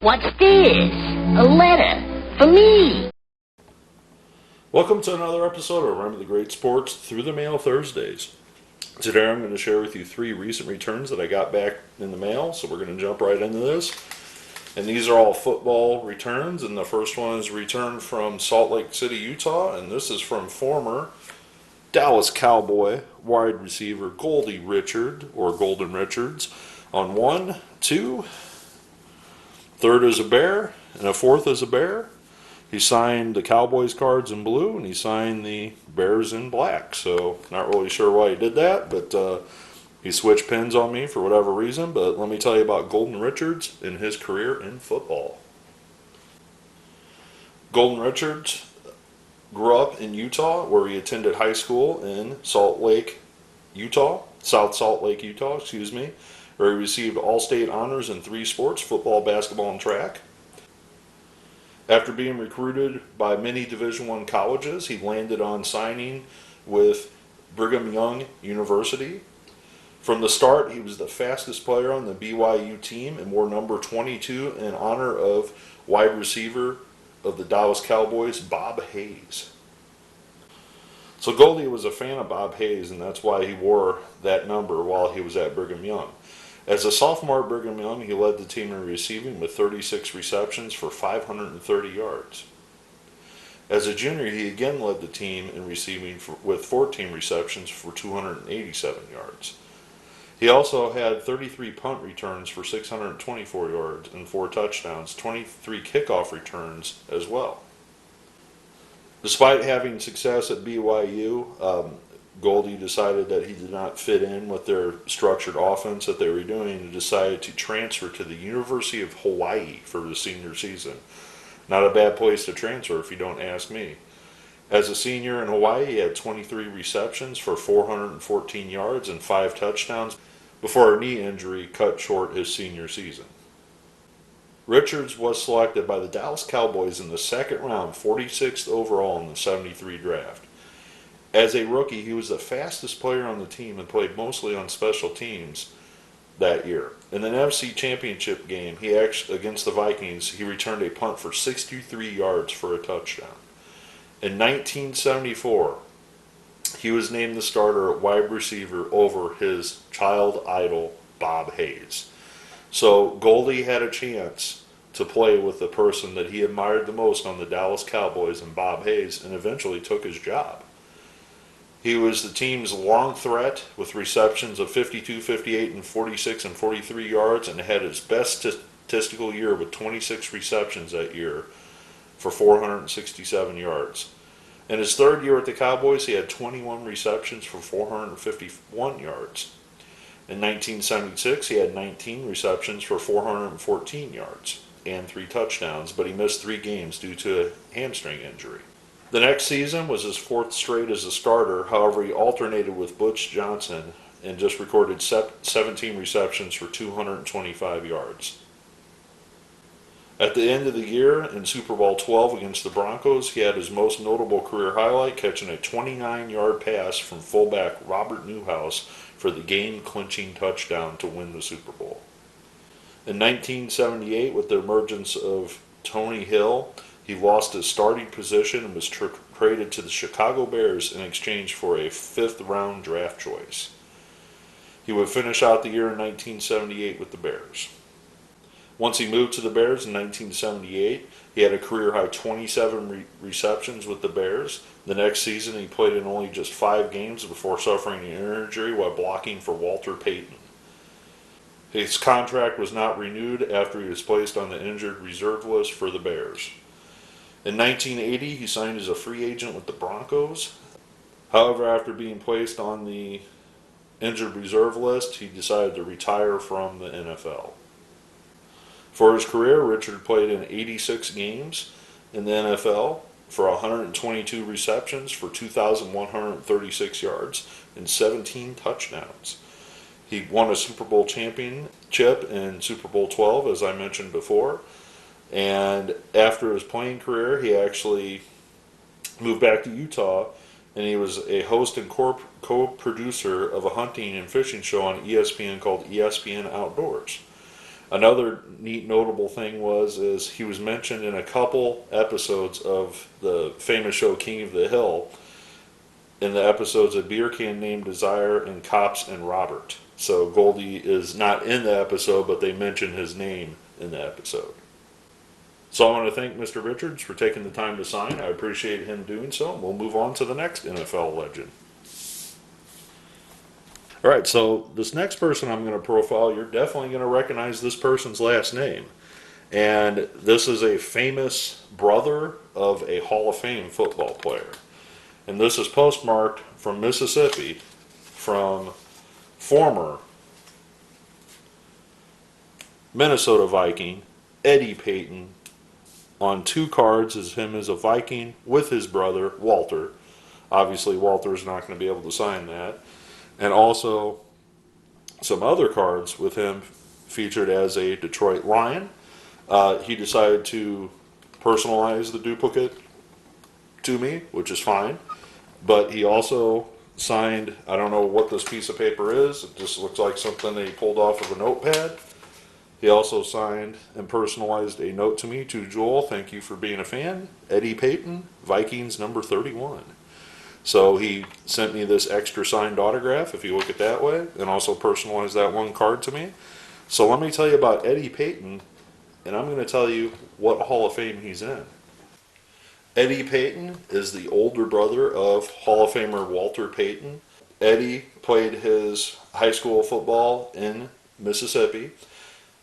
What's this? A letter for me. Welcome to another episode of Remember the Great Sports Through the Mail Thursdays. Today I'm going to share with you 3 recent returns that I got back in the mail, so we're going to jump right into this. And these are all football returns, and the first one is a return from Salt Lake City, Utah, and this is from former Dallas Cowboy wide receiver Goldie Richard, or Golden Richards, on 1, 2, third is a bear, and a fourth is a bear. He signed the Cowboys cards in blue, and he signed the Bears in black. So, not really sure why he did that, but he switched pins on me for whatever reason. But let me tell you about Golden Richards and his career in football. Golden Richards grew up in Utah, where he attended high school in South Salt Lake, Utah, where he received all-state honors in 3 sports, football, basketball, and track. After being recruited by many Division I colleges, he landed on signing with Brigham Young University. From the start, he was the fastest player on the BYU team and wore number 22 in honor of wide receiver of the Dallas Cowboys, Bob Hayes. So Goldie was a fan of Bob Hayes, and that's why he wore that number while he was at Brigham Young. As a sophomore at Brigham Young, he led the team in receiving with 36 receptions for 530 yards. As a junior, he again led the team in receiving with 14 receptions for 287 yards. He also had 33 punt returns for 624 yards and 4 touchdowns, 23 kickoff returns as well. Despite having success at BYU, Goldie decided that he did not fit in with their structured offense that they were doing and decided to transfer to the University of Hawaii for the senior season. Not a bad place to transfer if you don't ask me. As a senior in Hawaii, he had 23 receptions for 414 yards and 5 touchdowns before a knee injury cut short his senior season. Richards was selected by the Dallas Cowboys in the second round, 46th overall in the 73 draft. As a rookie, he was the fastest player on the team and played mostly on special teams that year. In an NFC Championship game against the Vikings, he returned a punt for 63 yards for a touchdown. In 1974, he was named the starter at wide receiver over his child idol, Bob Hayes. So Goldie had a chance to play with the person that he admired the most on the Dallas Cowboys, and Bob Hayes, and eventually took his job. He was the team's long threat with receptions of 52, 58, and 46 and 43 yards, and had his best statistical year with 26 receptions that year for 467 yards. In his third year at the Cowboys, he had 21 receptions for 451 yards. In 1976, he had 19 receptions for 414 yards and 3 touchdowns, but he missed 3 games due to a hamstring injury. The next season was his 4th straight as a starter. However, he alternated with Butch Johnson and just recorded 17 receptions for 225 yards. At the end of the year, in Super Bowl 12 against the Broncos, he had his most notable career highlight, catching a 29-yard pass from fullback Robert Newhouse for the game-clinching touchdown to win the Super Bowl. In 1978, with the emergence of Tony Hill, he lost his starting position and was traded to the Chicago Bears in exchange for a 5th-round draft choice. He would finish out the year in 1978 with the Bears. Once he moved to the Bears in 1978, he had a career-high 27 receptions with the Bears. The next season, he played in only just 5 games before suffering an ear injury while blocking for Walter Payton. His contract was not renewed after he was placed on the injured reserve list for the Bears. In 1980, he signed as a free agent with the Broncos. However, after being placed on the injured reserve list, he decided to retire from the NFL. For his career, Richard played in 86 games in the NFL for 122 receptions for 2,136 yards and 17 touchdowns. He won a Super Bowl championship in Super Bowl 12, as I mentioned before. And after his playing career, he actually moved back to Utah, and he was a host and co-producer of a hunting and fishing show on ESPN called ESPN Outdoors. Another neat notable thing is he was mentioned in a couple episodes of the famous show King of the Hill, in the episodes of Beer Can Named Desire and Cops and Robert. So Goldie is not in the episode, but they mention his name in the episode. So I want to thank Mr. Richards for taking the time to sign. I appreciate him doing so. We'll move on to the next NFL legend. All right, so this next person I'm going to profile, you're definitely going to recognize this person's last name. And this is a famous brother of a Hall of Fame football player. And this is postmarked from Mississippi from former Minnesota Viking Eddie Payton. On 2 cards is him as a Viking with his brother Walter. Obviously Walter's not going to be able to sign that. And also some other cards with him featured as a Detroit Lion. He decided to personalize the duplicate to me, which is fine. But he also signed, I don't know what this piece of paper is. It just looks like something that he pulled off of a notepad. He also signed and personalized a note to me, to Joel, thank you for being a fan. Eddie Payton, Vikings number 31. So he sent me this extra signed autograph, if you look at that way, and also personalized that 1 card to me. So let me tell you about Eddie Payton, and I'm going to tell you what Hall of Fame he's in. Eddie Payton is the older brother of Hall of Famer Walter Payton. Eddie played his high school football in Mississippi,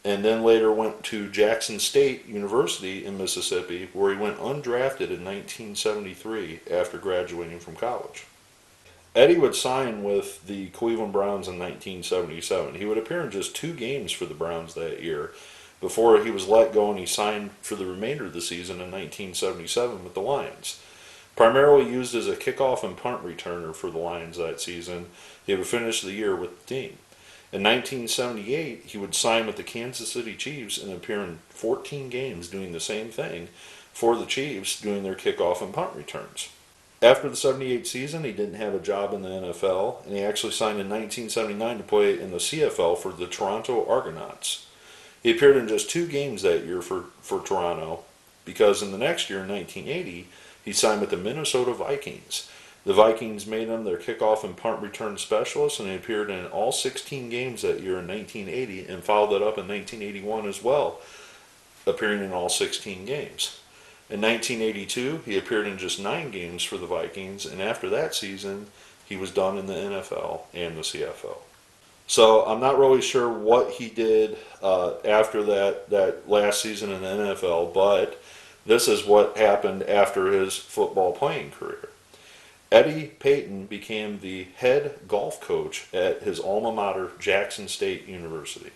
and then later went to Jackson State University in Mississippi, where he went undrafted in 1973 after graduating from college. Eddie would sign with the Cleveland Browns in 1977. He would appear in just 2 games for the Browns that year before he was let go, and he signed for the remainder of the season in 1977 with the Lions. Primarily used as a kickoff and punt returner for the Lions that season, he would finish the year with the team. In 1978, he would sign with the Kansas City Chiefs and appear in 14 games doing the same thing for the Chiefs, doing their kickoff and punt returns. After the 78 season, he didn't have a job in the NFL, and he actually signed in 1979 to play in the CFL for the Toronto Argonauts. He appeared in just 2 games that year for Toronto, because in the next year, in 1980, he signed with the Minnesota Vikings. The Vikings made him their kickoff and punt return specialist, and he appeared in all 16 games that year in 1980, and followed that up in 1981 as well, appearing in all 16 games. In 1982, he appeared in just 9 games for the Vikings, and after that season, he was done in the NFL and the CFL. So I'm not really sure what he did after that last season in the NFL, but this is what happened after his football playing career. Eddie Payton became the head golf coach at his alma mater, Jackson State University.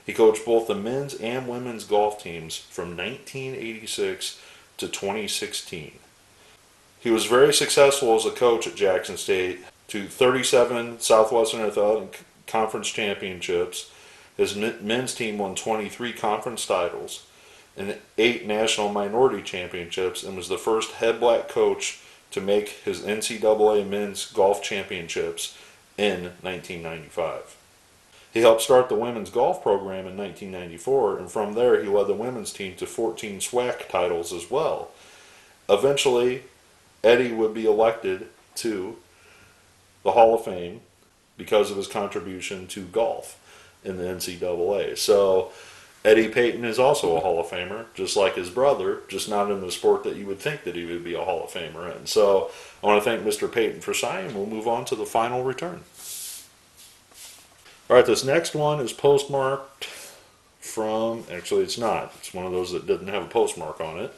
He coached both the men's and women's golf teams from 1986 to 2016. He was very successful as a coach at Jackson State, to 37 Southwestern Athletic Conference championships. His men's team won 23 conference titles and 8 national minority championships, and was the first head black coach to make his NCAA men's golf championships in 1995. He helped start the women's golf program in 1994, and from there he led the women's team to 14 SWAC titles as well. Eventually, Eddie would be elected to the Hall of Fame because of his contribution to golf in the NCAA. So Eddie Payton is also a Hall of Famer, just like his brother, just not in the sport that you would think that he would be a Hall of Famer in. So I want to thank Mr. Payton for signing. We'll move on to the final return. All right, this next one is postmarked from, actually it's not. It's one of those that doesn't have a postmark on it.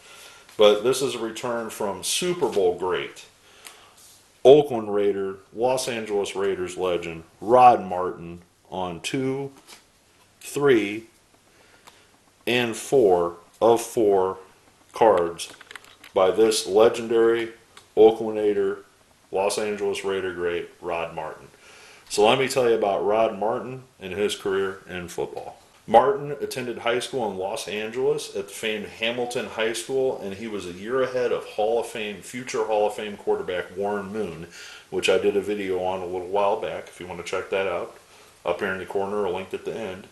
But this is a return from Super Bowl great, Oakland Raider, Los Angeles Raiders legend, Rod Martin, on 2, 3, and 4 of 4 cards by this legendary Oakland Raider, Los Angeles Raider great, Rod Martin. So let me tell you about Rod Martin and his career in football. Martin attended high school in Los Angeles at the famed Hamilton High School, and he was a year ahead of future Hall of Fame quarterback Warren Moon, which I did a video on a little while back if you want to check that out. Up here in the corner, or linked at the end.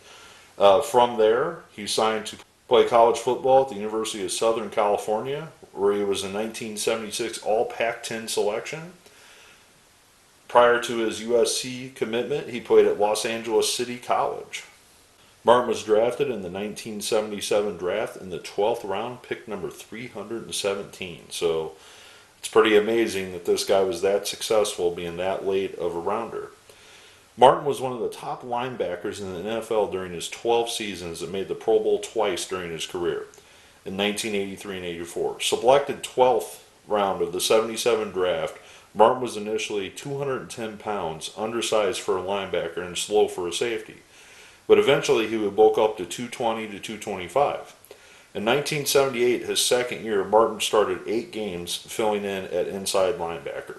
From there, he signed to play college football at the University of Southern California, where he was a 1976 All Pac-10 selection. Prior to his USC commitment, he played at Los Angeles City College. Martin was drafted in the 1977 draft in the 12th round, pick number 317. So it's pretty amazing that this guy was that successful, being that late of a rounder. Martin was one of the top linebackers in the NFL during his 12 seasons and made the Pro Bowl twice during his career, in 1983 and 84. Selected 12th round of the 77 draft, Martin was initially 210 pounds, undersized for a linebacker and slow for a safety. But eventually he would bulk up to 220 to 225. In 1978, his second year, Martin started 8 games filling in at inside linebacker.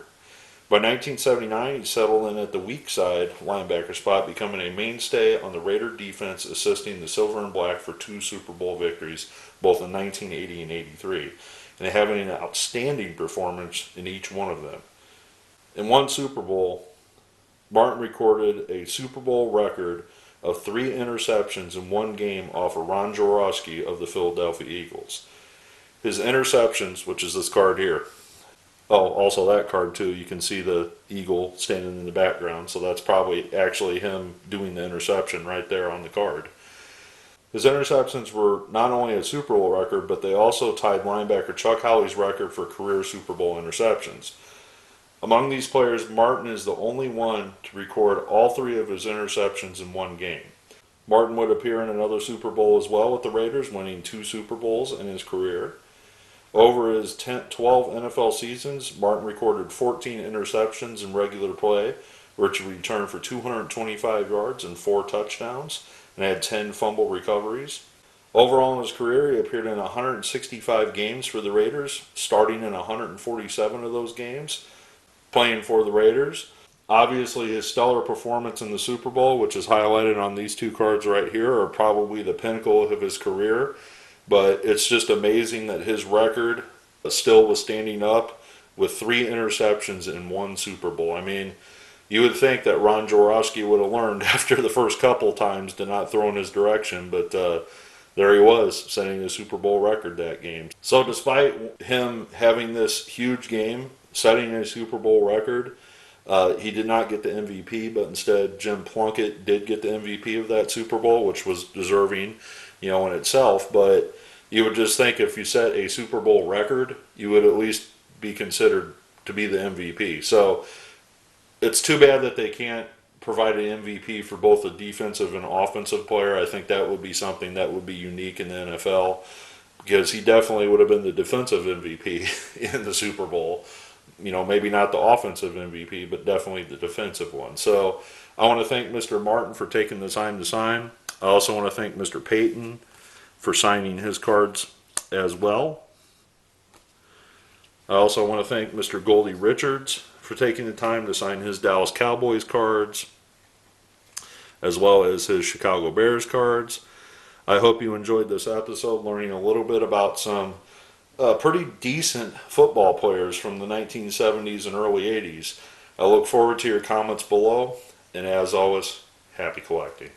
By 1979, he settled in at the weak side linebacker spot, becoming a mainstay on the Raider defense, assisting the Silver and Black for 2 Super Bowl victories, both in 1980 and 83, and having an outstanding performance in each one of them. In one Super Bowl, Martin recorded a Super Bowl record of 3 interceptions in one game off of Ron Jaworski of the Philadelphia Eagles. His interceptions, which is this card here. Oh, also that card too, you can see the eagle standing in the background, so that's probably actually him doing the interception right there on the card. His interceptions were not only a Super Bowl record, but they also tied linebacker Chuck Howley's record for career Super Bowl interceptions. Among these players, Martin is the only one to record all 3 of his interceptions in one game. Martin would appear in another Super Bowl as well with the Raiders, winning 2 Super Bowls in his career. Over his 12 NFL seasons, Martin recorded 14 interceptions in regular play, which he returned for 225 yards and 4 touchdowns, and had 10 fumble recoveries. Overall in his career, he appeared in 165 games for the Raiders, starting in 147 of those games, playing for the Raiders. Obviously, his stellar performance in the Super Bowl, which is highlighted on these 2 cards right here, are probably the pinnacle of his career. But it's just amazing that his record still was standing up with 3 interceptions in one Super Bowl. I mean, you would think that Ron Jaworski would have learned after the first couple times to not throw in his direction, but there he was, setting the Super Bowl record that game. So despite him having this huge game, setting a Super Bowl record, he did not get the MVP, but instead Jim Plunkett did get the MVP of that Super Bowl, which was deserving, in itself. But you would just think if you set a Super Bowl record, you would at least be considered to be the MVP. So it's too bad that they can't provide an MVP for both a defensive and offensive player. I think that would be something that would be unique in the NFL, because he definitely would have been the defensive MVP in the Super Bowl. Maybe not the offensive MVP, but definitely the defensive one. So I want to thank Mr. Martin for taking the time to sign. I also want to thank Mr. Payton for signing his cards as well. I also want to thank Mr. Goldie Richards for taking the time to sign his Dallas Cowboys cards, as well as his Chicago Bears cards. I hope you enjoyed this episode, learning a little bit about some pretty decent football players from the 1970s and early 80s. I look forward to your comments below, and as always, happy collecting.